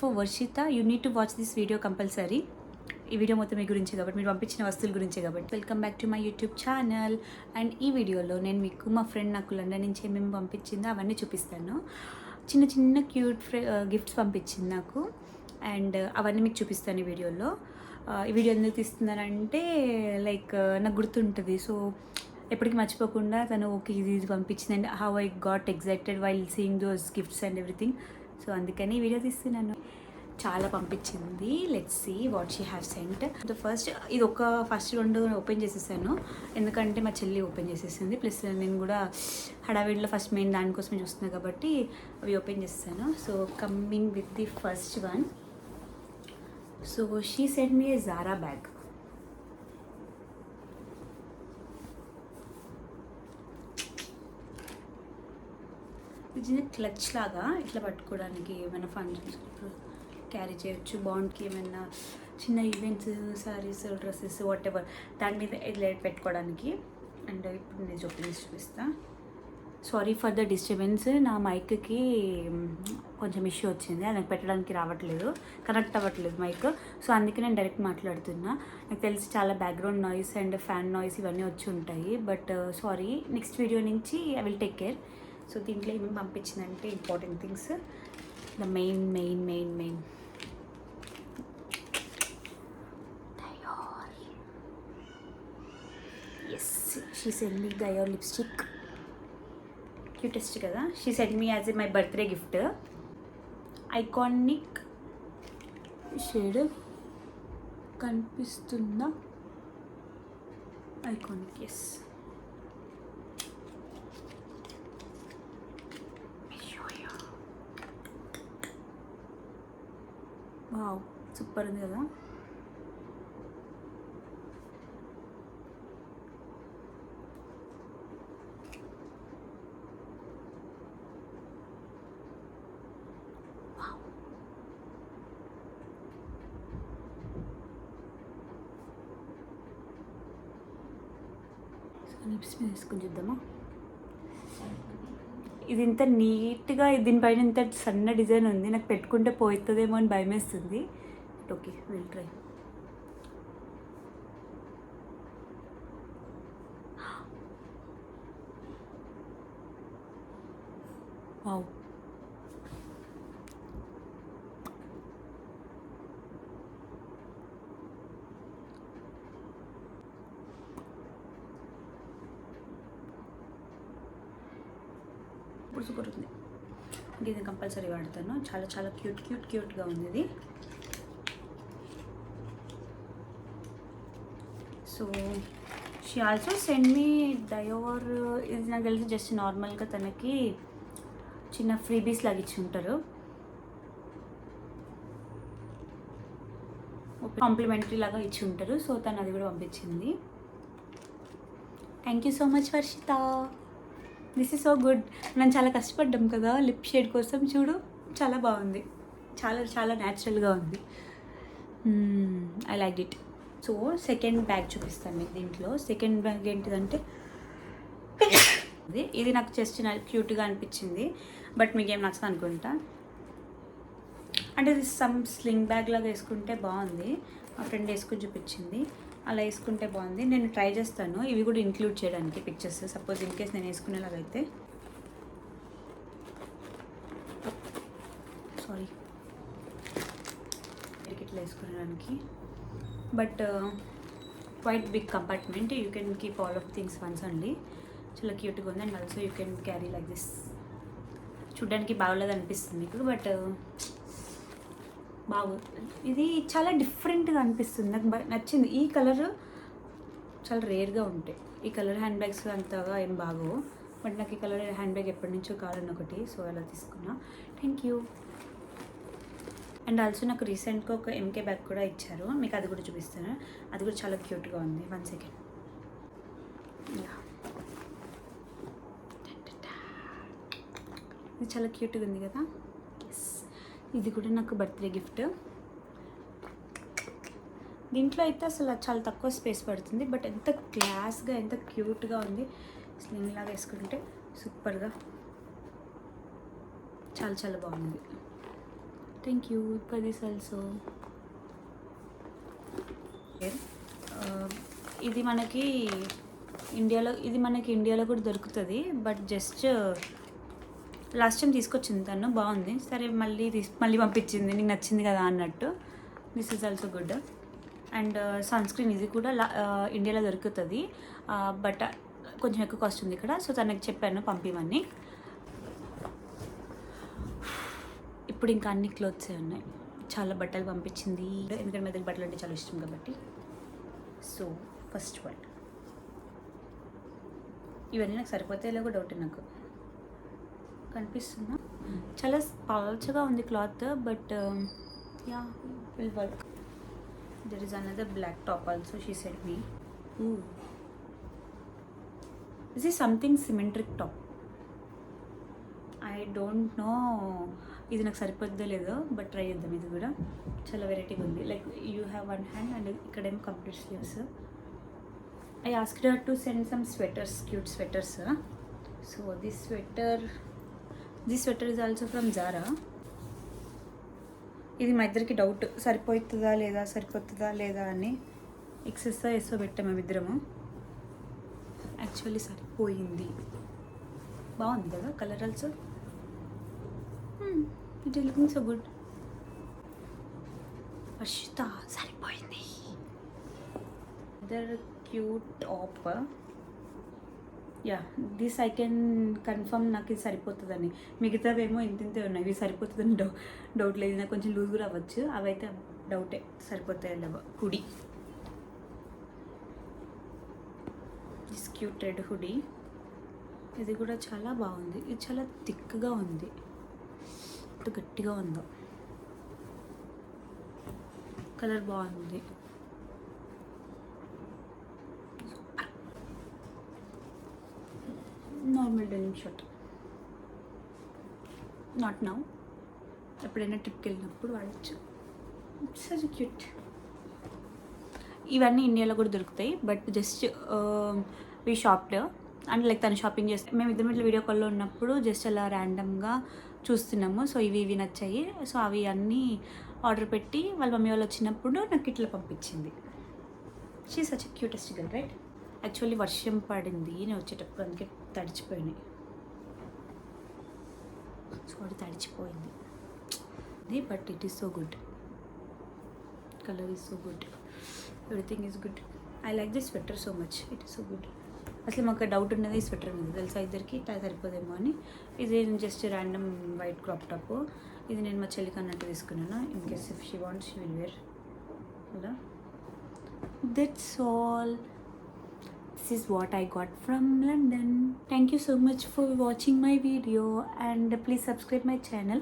For Varshita you need to watch this video compulsory. ఈ video మొత్తం మీ గురించి కాబట్టి, మీరు పంపించిన వస్తువుల గురించే కాబట్టి. Welcome back to my YouTube channel. And ఈ వీడియోలో నేను మీకు మా ఫ్రెండ్ నాకు లండన్ నుంచి ఏమేమి పంపించిందో అవన్నీ చూపిస్తాను. చిన్న చిన్న క్యూట్ గిఫ్ట్స్ పంపించింది నాకు, అండ్ అవన్నీ మీకు చూపిస్తాను ఈ వీడియోలో. ఈ వీడియో ఎందుకు తీస్తున్నానంటే లైక్ నాకు గుర్తుంటుంది, సో ఎప్పటికీ మర్చిపోకుండా తను ఓకే ఇది పంపించింది and how I got excited while seeing those gifts and everything. So అందుకని ఈ వీడియో తీస్తున్నాను. చాలా పంపించింది. Let's see what she have sent. ఇది ఫస్ట్ రెండు ఓపెన్ చేసేసాను, ఎందుకంటే మా చెల్లి ఓపెన్ చేసేసింది, ప్లస్ నేను కూడా హడావిడిలో ఫస్ట్ మెయిన్ దానికోసమే చూస్తున్నాను కాబట్టి అవి ఓపెన్ చేస్తాను. So coming with the first one. So she sent me A Zara bag. ఇది క్లచ్ లాగా ఇట్లా పట్టుకోవడానికి, ఏమైనా ఫంక్షన్స్ క్యారీ చేయొచ్చు, బాండ్కి ఏమైనా చిన్న events, saris, dresses what ever దాని మీద ఇట్లా పెట్టుకోవడానికి. అండ్ ఇప్పుడు నేను చూపిస్తా. సారీ ఫర్ ద డిస్టర్బెన్స్, నా మైక్కి కొంచెం ఇష్యూ వచ్చింది, అది నాకు పెట్టడానికి రావట్లేదు, కనెక్ట్ అవ్వట్లేదు మైక్. సో అందుకే నేను డైరెక్ట్ మాట్లాడుతున్నా. నాకు తెలిసి చాలా background noise and fan noise ఇవన్నీ వచ్చి ఉంటాయి, బట్ సారీ. నెక్స్ట్ వీడియో నుంచి I will take care. So దీంట్లో ఏమేమి పంపించిందంటే important things, the main Dior. Yes, she send me Dior lipstick. Cutest కదా. She send me as a my birthday gift. Iconic shade కనిపిస్తుందా? Iconic, yes. Wow, super ఉంది కదా. Lips మీద వేసుకొని చూద్దామా. ఇది ఇంత నీట్గా, దీనిపైన ఇంత సన్న డిజైన్ ఉంది, నాకు పెట్టుకుంటే పోతుందేమో అని భయం వేస్తుంది. Okay, will try. వావ్, ఇప్పుడు సూపర్ ఉంది. ఇది కంపల్సరీ వాడతాను. చాలా చాలా క్యూట్గా ఉంది ఇది. So she also send me డయోర్. ఇది నాకు తెలిసి జస్ట్ నార్మల్గా తనకి చిన్న ఫ్రీబీస్ లాగా ఇచ్చి ఉంటారు, కాంప్లిమెంటరీ లాగా ఇచ్చి ఉంటారు. సో తను అది కూడా పంపించింది. Thank you so much Varshita, this is so good. మనం చాలా కష్టపడ్డాం కదా లిప్ షేడ్ కోసం. చూడు, చాలా బాగుంది, చాలా చాలా న్యాచురల్గా ఉంది. I like it. So second bag చూపిస్తాను మీకు. దీంట్లో సెకండ్ బ్యాగ్ ఏంటిదంటే ఇది నాకు జస్ట్ క్యూట్గా అనిపించింది, బట్ మీకేం నచ్చదు అనుకుంటా. అంటే ఇది సమ్ స్లింగ్ బ్యాగ్ లాగా వేసుకుంటే బాగుంది. మా ఫ్రెండ్ వేసుకుని చూపించింది, అలా వేసుకుంటే బాగుంది. నేను ట్రై చేస్తాను ఇవి కూడా ఇంక్లూడ్ చేయడానికి పిక్చర్స్, సపోజ్ ఇన్ కేస్ నేను వేసుకునేలాగైతే. సారీ, ఇట్లా వేసుకునేదానికి. But quite big compartment, you can keep all of things once only. చాలా క్యూట్గా ఉంది. And also you can carry like this. చూడ్డానికి బాగోలేదు అనిపిస్తుంది మీకు, బట్ బాగుంది. ఇది చాలా డిఫరెంట్గా అనిపిస్తుంది, నాకు నచ్చింది. ఈ కలర్ చాలా రేర్గా ఉంటాయి, ఈ కలర్ హ్యాండ్ బ్యాగ్స్ అంతగా ఏం బాగోవు, బట్ నాకు ఈ కలర్ హ్యాండ్ బ్యాగ్ ఎప్పటి నుంచో కావాలని ఒకటి, సో అలా తీసుకున్నా. Thank you. అండ్ ఆల్సో నాకు రీసెంట్గా ఒక ఎంకే బ్యాగ్ కూడా ఇచ్చారు, మీకు అది కూడా చూపిస్తాను. అది కూడా చాలా క్యూట్గా ఉంది. 1 సెకండ్. ఇది చాలా క్యూట్గా ఉంది కదా. ఎస్, ఇది కూడా నాకు బర్త్డే గిఫ్ట్. దీంట్లో అయితే అసలు చాలా తక్కువ స్పేస్ పడుతుంది, బట్ ఎంత క్లాస్గా ఎంత క్యూట్గా ఉంది. స్లింగ్ లాగా వేసుకుంటే సూపర్గా చాలా చాలా బాగుంది. Thank you for this also. ఇది మనకి ఇండియాలో కూడా దొరుకుతుంది, బట్ జస్ట్ లాస్ట్ టైం తీసుకొచ్చింది తను, బాగుంది. సరే మళ్ళీ పంపించింది, నీకు నచ్చింది కదా అన్నట్టు. This is also good. And sunscreen ఇది కూడా ఇండియాలో దొరుకుతుంది, బట్ కొంచెం ఎక్కువ కాస్ట్ ఉంది ఇక్కడ. సో తనకి చెప్పాను పంపిమని. ఇప్పుడు ఇంకా అన్ని క్లోత్సే ఉన్నాయి, చాలా బట్టలు పంపించింది, ఎందుకంటే మెదక్ బట్టలు అంటే చాలా ఇష్టం కాబట్టి. సో ఫస్ట్ వన్, ఇవన్నీ నాకు సరిపోతాయిలో కూడా డౌట్ నాకు కనిపిస్తుందా. చాలా పల్చగా ఉంది cloth, but yeah will work. There is another black top also, she said me. This is something symmetric top, I don't know ఇది నాకు సరిపోద్దో లేదో, బట్ ట్రై చేద్దాం. ఇది కూడా చాలా వెరైటీగా ఉంది, like you have one hand and ఇక్కడేమో complete sleeves. I asked her to send some sweaters, cute sweaters. So this sweater is also from Zara. ఇది మా ఇద్దరికి డౌట్, సరిపోతుందా లేదా అని. ఎక్సెస్సా ఎస్సో పెట్టాం మేమిద్దరము. యాక్చువల్లీ సరిపోయింది, బాగుంది కదా colour also. It is looking so good. Varshitha సరిపోయింది. Other cute top, yeah this I can confirm నాకు ఇది సరిపోతుందని. మిగతావేమో ఇంతే ఉన్నాయి, ఇవి సరిపోతుందని డౌట్ లేదు నాకు. కొంచెం లూజ్ కూడా అవ్వచ్చు, అవైతే డౌటే సరిపోతాయి లేవో. Hoodie, this cute red hoodie, ఇది కూడా చాలా బాగుంది. ఇది చాలా థిక్గా ఉంది, ఎంత గట్టిగా ఉందో. కలర్ బాగుంది. Normal denim shirt, not now, ఎప్పుడైనా ట్రిప్కి వెళ్ళినప్పుడు వాడచ్చు. Such cute. ఇవన్నీ ఇండియాలో కూడా దొరుకుతాయి, but just we shopped and like తను షాపింగ్ చేస్తే మేము ఇద్దరు వీడియో కాల్లో ఉన్నప్పుడు జస్ట్ అలా ర్యాండమ్గా చూస్తున్నాము. సో ఇవి నచ్చాయి, సో అవి అన్నీ ఆర్డర్ పెట్టి వాళ్ళ మమ్మీ వాళ్ళు వచ్చినప్పుడు నాకు ఇట్లా పంపించింది. She such cutest girl, right? Actually వర్షం పడింది నేను వచ్చేటప్పుడు, అందుకే తడిచిపోయినాయి. సో అది తడిచిపోయింది, but it is so good. Colour is so good, everything is good. I like this sweater so much, it is so good. అసలు మాకు డౌట్ ఉన్నది ఈ స్వెటర్ మీద, తెలుసా ఇద్దరికి సరిపోదేమో అని. ఇది just random white crop top. ఇది నేను మా చెల్లికి అన్నట్టు తీసుకున్నాను, in case if she wants she will wear. అలా that's all. This is what I got from London. Thank you so much for watching my video and please subscribe my channel.